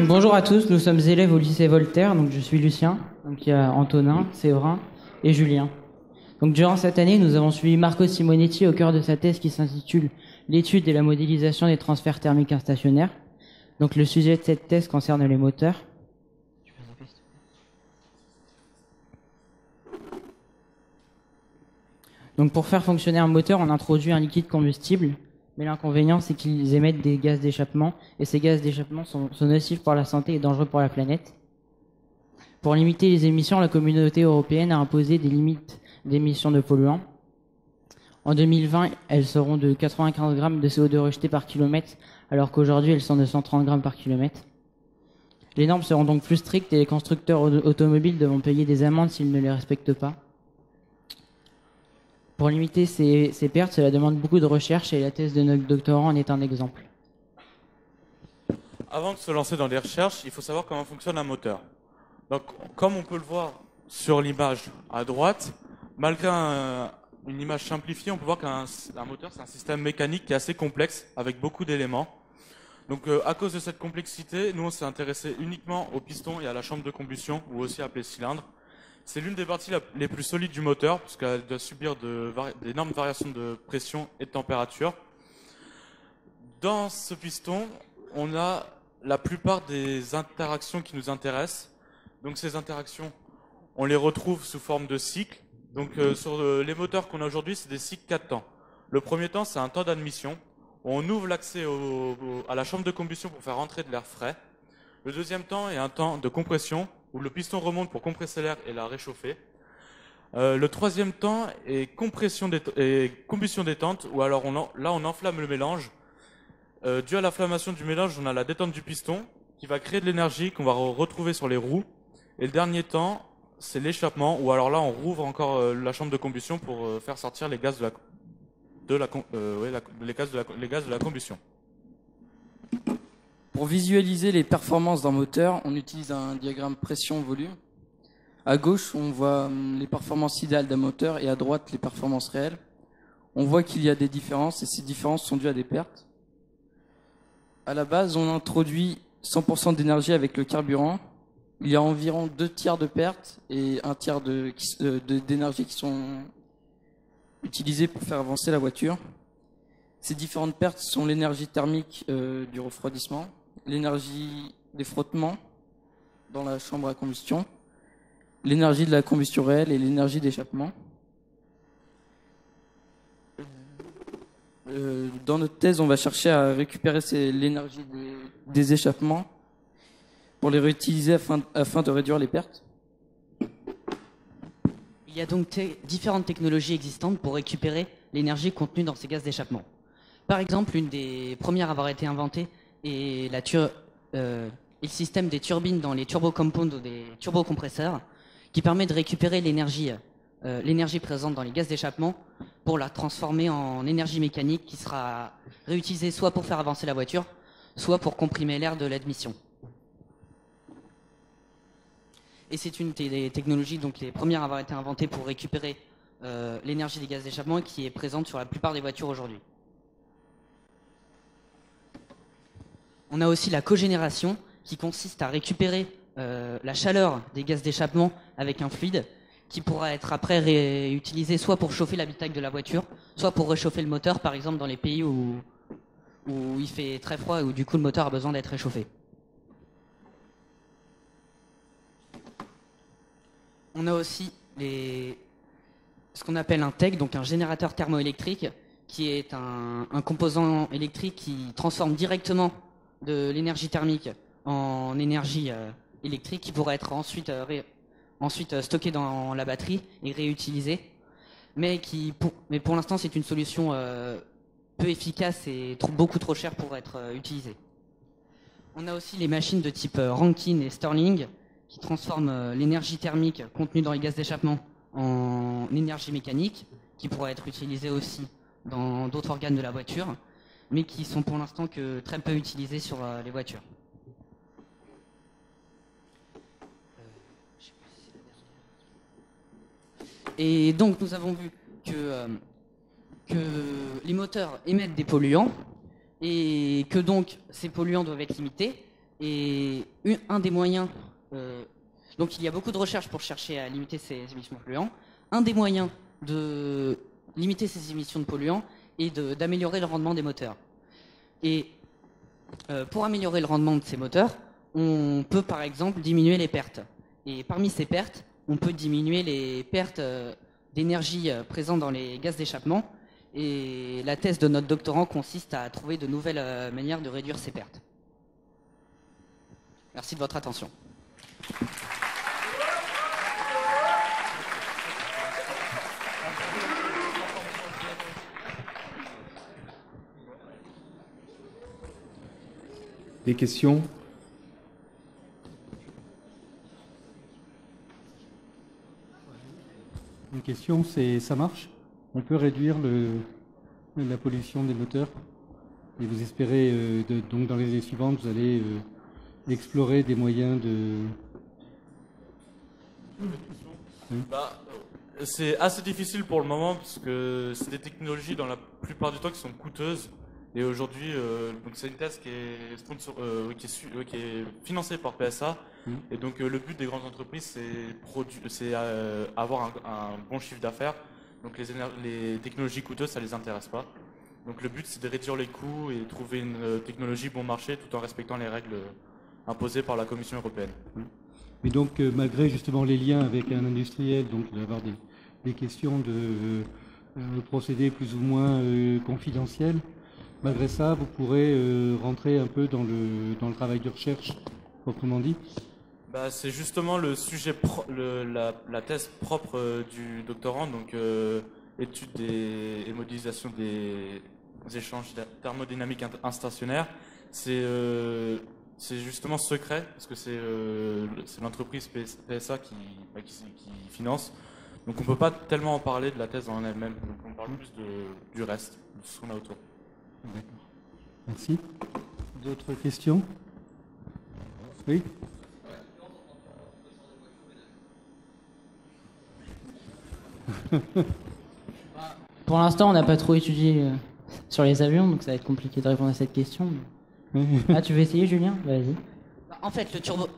Donc bonjour à tous, nous sommes élèves au lycée Voltaire, donc je suis Lucien, donc il y a Antonin, Séverin et Julien. Donc durant cette année, nous avons suivi Marco Simonetti au cœur de sa thèse qui s'intitule L'étude et la modélisation des transferts thermiques instationnaires. Donc le sujet de cette thèse concerne les moteurs. Donc pour faire fonctionner un moteur, on introduit un liquide combustible, mais l'inconvénient c'est qu'ils émettent des gaz d'échappement, et ces gaz d'échappement sont nocifs pour la santé et dangereux pour la planète. Pour limiter les émissions, la communauté européenne a imposé des limites d'émissions de polluants. En 2020, elles seront de 95 grammes de CO2 rejetés par kilomètre, alors qu'aujourd'hui elles sont de 130 grammes par kilomètre. Les normes seront donc plus strictes et les constructeurs automobiles devront payer des amendes s'ils ne les respectent pas. Pour limiter ces pertes, cela demande beaucoup de recherche et la thèse de notre doctorant en est un exemple. Avant de se lancer dans les recherches, il faut savoir comment fonctionne un moteur. Donc, comme on peut le voir sur l'image à droite, malgré une image simplifiée, on peut voir qu'un moteur, c'est un système mécanique qui est assez complexe, avec beaucoup d'éléments. Donc, à cause de cette complexité, nous, on s'est intéressé uniquement au piston et à la chambre de combustion, ou aussi appelé cylindre. C'est l'une des parties les plus solides du moteur, puisqu'elle doit subir d'énormes variations de pression et de température. Dans ce piston, on a la plupart des interactions qui nous intéressent. Donc ces interactions, on les retrouve sous forme de cycles. Donc sur les moteurs qu'on a aujourd'hui, c'est des cycles 4 temps. Le premier temps, c'est un temps d'admission. On ouvre l'accès à la chambre de combustion pour faire rentrer de l'air frais. Le deuxième temps est un temps de compression, où le piston remonte pour compresser l'air et la réchauffer. Le troisième temps est combustion détente, où alors là on enflamme le mélange. Dû à l'inflammation du mélange, on a la détente du piston, qui va créer de l'énergie qu'on va retrouver sur les roues. Et le dernier temps, c'est l'échappement, où alors là on rouvre encore la chambre de combustion pour faire sortir les gaz de la combustion. Pour visualiser les performances d'un moteur, on utilise un diagramme pression-volume. À gauche, on voit les performances idéales d'un moteur et à droite, les performances réelles. On voit qu'il y a des différences et ces différences sont dues à des pertes. À la base, on introduit 100% d'énergie avec le carburant. Il y a environ 2 tiers de pertes et 1 tiers d'énergie qui sont utilisées pour faire avancer la voiture. Ces différentes pertes sont l'énergie thermique du refroidissement, l'énergie des frottements dans la chambre à combustion, l'énergie de la combustion réelle et l'énergie d'échappement. Dans notre thèse, on va chercher à récupérer l'énergie des échappements pour les réutiliser afin de réduire les pertes. Il y a donc différentes technologies existantes pour récupérer l'énergie contenue dans ces gaz d'échappement. Par exemple, une des premières à avoir été inventée est le système des turbines dans les turbocompounds ou des turbocompresseurs, qui permet de récupérer l'énergie présente dans les gaz d'échappement pour la transformer en énergie mécanique qui sera réutilisée soit pour faire avancer la voiture, soit pour comprimer l'air de l'admission. Et c'est une des technologies, donc les premières à avoir été inventées pour récupérer l'énergie des gaz d'échappement, qui est présente sur la plupart des voitures aujourd'hui. On a aussi la cogénération, qui consiste à récupérer la chaleur des gaz d'échappement avec un fluide qui pourra être après réutilisé soit pour chauffer l'habitacle de la voiture, soit pour réchauffer le moteur, par exemple dans les pays où il fait très froid et où du coup le moteur a besoin d'être réchauffé. On a aussi ce qu'on appelle un TEG, donc un générateur thermoélectrique, qui est un composant électrique qui transforme directement de l'énergie thermique en énergie électrique, qui pourra être ensuite stockée dans la batterie et réutilisée, mais pour l'instant c'est une solution peu efficace et beaucoup trop chère pour être utilisée. On a aussi les machines de type Rankine et Stirling, qui transforment l'énergie thermique contenue dans les gaz d'échappement en énergie mécanique, qui pourra être utilisée aussi dans d'autres organes de la voiture, mais qui sont pour l'instant que très peu utilisés sur les voitures. Et donc nous avons vu que les moteurs émettent des polluants et que donc ces polluants doivent être limités, Et un des moyens, donc il y a beaucoup de recherches pour chercher à limiter ces émissions de polluants. Un des moyens de limiter ces émissions de polluants est d'améliorer le rendement des moteurs. Et pour améliorer le rendement de ces moteurs, on peut par exemple diminuer les pertes. Et parmi ces pertes, on peut diminuer les pertes d'énergie présentes dans les gaz d'échappement. Et la thèse de notre doctorant consiste à trouver de nouvelles manières de réduire ces pertes. Merci de votre attention. Des questions? Une question, c'est ça marche? On peut réduire la pollution des moteurs? Et vous espérez, donc dans les années suivantes, vous allez explorer des moyens de... C'est assez difficile pour le moment parce que c'est des technologies dans la plupart du temps qui sont coûteuses. Et aujourd'hui, donc c'est une thèse qui est, qui est financée par PSA. Et donc le but des grandes entreprises, c'est avoir un bon chiffre d'affaires. Donc les technologies coûteuses, ça les intéresse pas. Donc le but, c'est de réduire les coûts et trouver une technologie bon marché tout en respectant les règles imposées par la Commission européenne. Mais donc, malgré justement les liens avec un industriel, donc d'avoir des questions de procédés plus ou moins confidentiels, malgré ça, vous pourrez rentrer un peu dans le travail de recherche, proprement dit? C'est justement le sujet, la thèse propre du doctorant, donc étude et modélisation des échanges thermodynamiques instationnaires. C'est justement secret, parce que c'est l'entreprise PSA qui finance. Donc on ne peut pas tellement en parler de la thèse en elle-même. Donc on parle plus du reste, de ce qu'on a autour. D'accord. Merci. D'autres questions? Oui? Pour l'instant, on n'a pas trop étudié sur les avions, donc ça va être compliqué de répondre à cette question. Ah, tu veux essayer, Julien? Vas-y. En fait,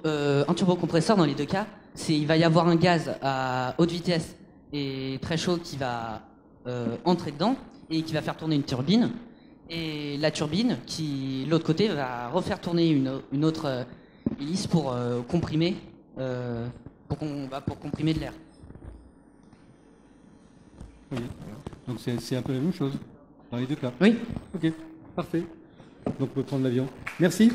un turbocompresseur, dans les deux cas, il va y avoir un gaz à haute vitesse et très chaud qui va entrer dedans et qui va faire tourner une turbine. Et la turbine, de l'autre côté, va refaire tourner une autre hélice pour comprimer, pour comprimer de l'air. Oui. Donc c'est un peu la même chose, dans les deux cas. Oui. Ok, parfait. Donc on peut prendre l'avion. Merci.